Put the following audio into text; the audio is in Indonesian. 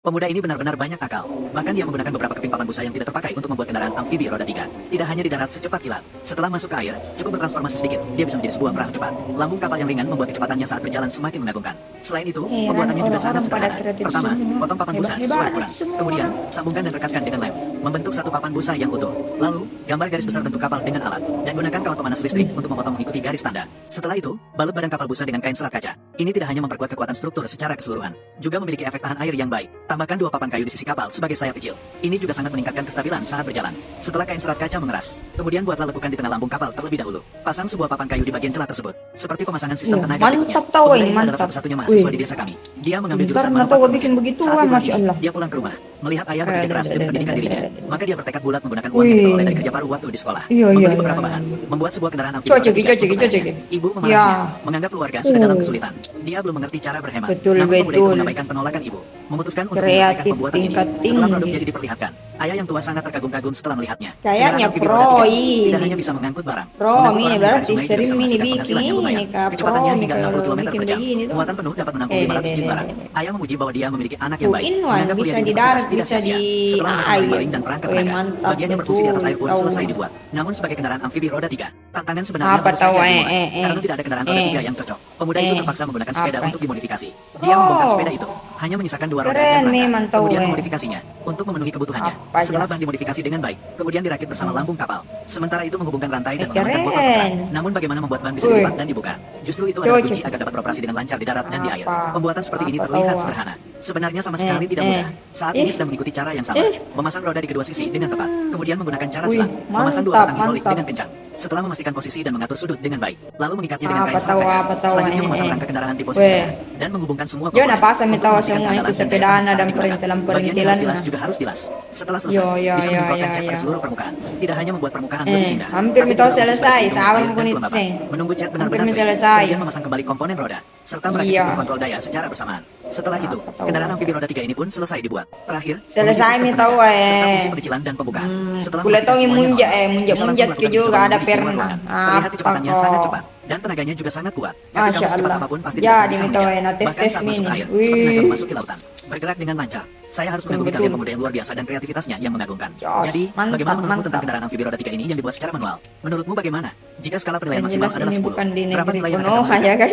Pemuda ini benar-benar banyak akal. Bahkan dia menggunakan beberapa keping papan busa yang tidak terpakai untuk membuat kendaraan amfibi roda 3. Tidak hanya di darat secepat kilat. Setelah masuk ke air, cukup bertransformasi sedikit, dia bisa menjadi sebuah perahu cepat. Lambung kapal yang ringan membuat kecepatannya saat berjalan semakin mengagumkan. Selain itu, Heran pembuatannya juga sangat orang-orang pada sederhana. kreatif Pertama, semua. potong papan busa sesuai Hebat-hebat ukuran. semua Kemudian, orang. sambungkan dan rekatkan dengan lem. Membentuk satu papan busa yang utuh. Lalu, gambar garis besar bentuk kapal dengan alat. Dan gunakan kawat pemanas listrik untuk memotong mengikuti garis tanda. Setelah itu, balut badan kapal busa dengan kain serat kaca. Ini tidak hanya memperkuat kekuatan struktur secara keseluruhan, juga memiliki efek tahan air yang baik. Tambahkan 2 papan kayu di sisi kapal sebagai sayap kecil. Ini juga sangat meningkatkan kestabilan saat berjalan. Setelah kain serat kaca mengeras, kemudian buatlah lekukan di tengah lambung kapal terlebih dahulu. Pasang sebuah papan kayu di bagian celah tersebut, seperti pemasangan sistem tenaga berikutnya. Mantap tau, Pemuda ini adalah mantap. satu-satunya mahasiswa di desa kami. Dia mengambil Ntar jurusan nggak tahu manufaktur bikin mesin. begituan, Saat Masya ini, Allah. dia pulang ke rumah, melihat ayah bekerja keras demi pendidikan dirinya. Maka dia bertekad bulat menggunakan uang Wih. yang diperoleh dari kerja paruh waktu di sekolah. Iya, Membeli iya, beberapa iya, bahan, iya. membuat sebuah kendaraan amfibi Cocok, roda tiga cocok, untuk cocok. ayahnya. Ibu Ya. memarahnya, menganggap keluarga sudah dalam kesulitan. Dia belum mengerti cara berhemat. Betul, Namun pemuda itu betul. mengabaikan penolakan ibu, memutuskan untuk Kreatif menyelesaikan pembuatan ini. tingkat Setelah tinggi. produk jadi diperlihatkan, ayah yang tua sangat terkagum-kagum setelah melihatnya. Kayaknya Kendaraan amfibi pro roda tiga ini. tidak hanya bisa mengangkut barang, Pro, mengangkut ini orang berarti dari sungai sering juga bisa mini menghasilkan penghasilan yang lumayan. bikin, Kak, Kecepatannya pro, hingga nih, 60 kalau km bikin per jam. begini tuh. Muatan penuh dapat menampung 500 jin barang. Ayah memuji bahwa dia memiliki anak yang Tuh, baik. in-one, Menganggap bisa kuliah di universitas darat, tidak bisa sia-sia. di Setelah memasang air. baling dan perangkat Wih, tenaga, mantap, bagian yang berfungsi di atas air pun betul. selesai dibuat. Namun sebagai kendaraan amfibi roda 3, tantangan sebenarnya Apa baru saja tahu, dimulai. Karena tidak ada kendaraan roda 3 yang cocok. Pemuda itu terpaksa menggunakan sepeda Apa? untuk dimodifikasi. Dia membongkar sepeda itu, hanya menyisakan 2 roda Keren, dan memang rangka. tahu, Kemudian eh. memodifikasinya untuk memenuhi kebutuhannya. Apa aja? Setelah ban dimodifikasi dengan baik, kemudian dirakit bersama lambung kapal. Sementara itu menghubungkan rantai dan mengamankan botol Keren. penggerak. Namun bagaimana membuat ban bisa Wih. dilipat dan dibuka? Justru itu adalah Cocok. kunci agar dapat beroperasi dengan lancar di darat dan di air. Apa? Pembuatan seperti ini Apa terlihat tahu, ah. sederhana. Sebenarnya sama sekali tidak eh. mudah. Saat ini Ih. sedang mengikuti cara yang sama. Memasang roda di kedua sisi dengan tepat. Kemudian menggunakan cara Wih, selang. Memasang 2 mantap, batang hidrolik mantap. dengan kencang. Setelah memastikan posisi dan mengatur sudut dengan baik, lalu mengikatnya dengan Apa kain serat tahu, kaca. apa tahu, Selanjutnya memasang eh. rangka kendaraan di posisi Weh. merah dan menghubungkan semua Yo, komponen. napasa mi Untuk tahu memastikan semua itu keandalan dan sepedana daya tahan dan saat digunakan. perintilan-perintilan Bagian yang harus dilas nah. juga harus dilas. Setelah selesai, Yo, yo, bisa yo, menyemprotkan yo, cat pada yo. seluruh permukaan. Tidak hanya membuat permukaan lebih indah, Hampir tapi mi tahu juga untuk selesai, memperbaiki sahabat air dan menit kelembapan. sih. Menunggu cat Hampir benar-benar mi kering, selesai. kemudian memasang kembali komponen roda, serta merakit Iya. sistem kontrol daya secara bersamaan. Setelah itu, Apa tahu. kendaraan amfibi roda 3 ini pun selesai dibuat. Terakhir, Selesai mengunci mi sistem tahu, tenaga, eh. serta fungsi pecicilan dan pembukaan. Setelah Kuliah tahu memastikan semuanya munjak, normal, munjat bisa langsung munjat ke melakukan juga uji coba ada di luar pernah. ruangan. Terlihat Apa kecepatannya kok? sangat cepat dan tenaganya juga sangat kuat. Ketika Masya kamu secepat Allah. apapun pasti Jadi, tidak akan bisa mi tahu, mengejar. nah, tes- Bahkan tes saat masuk mini. air, Wih. seperti naga memasuki lautan. Bergerak dengan lancar. Saya harus mengagumi Betul. kalian pemuda yang luar biasa dan kreativitasnya yang mengagumkan. Jos, Jadi, mantap, bagaimana menurutmu tentang mantap. kendaraan amfibi roda 3 ini yang dibuat secara manual? Menurutmu bagaimana? Jika skala penilaian Yang maksimal jelas adalah ini 10, bukan di berapa negeri nilai yang akan Konoha kamu berikan? ya guys.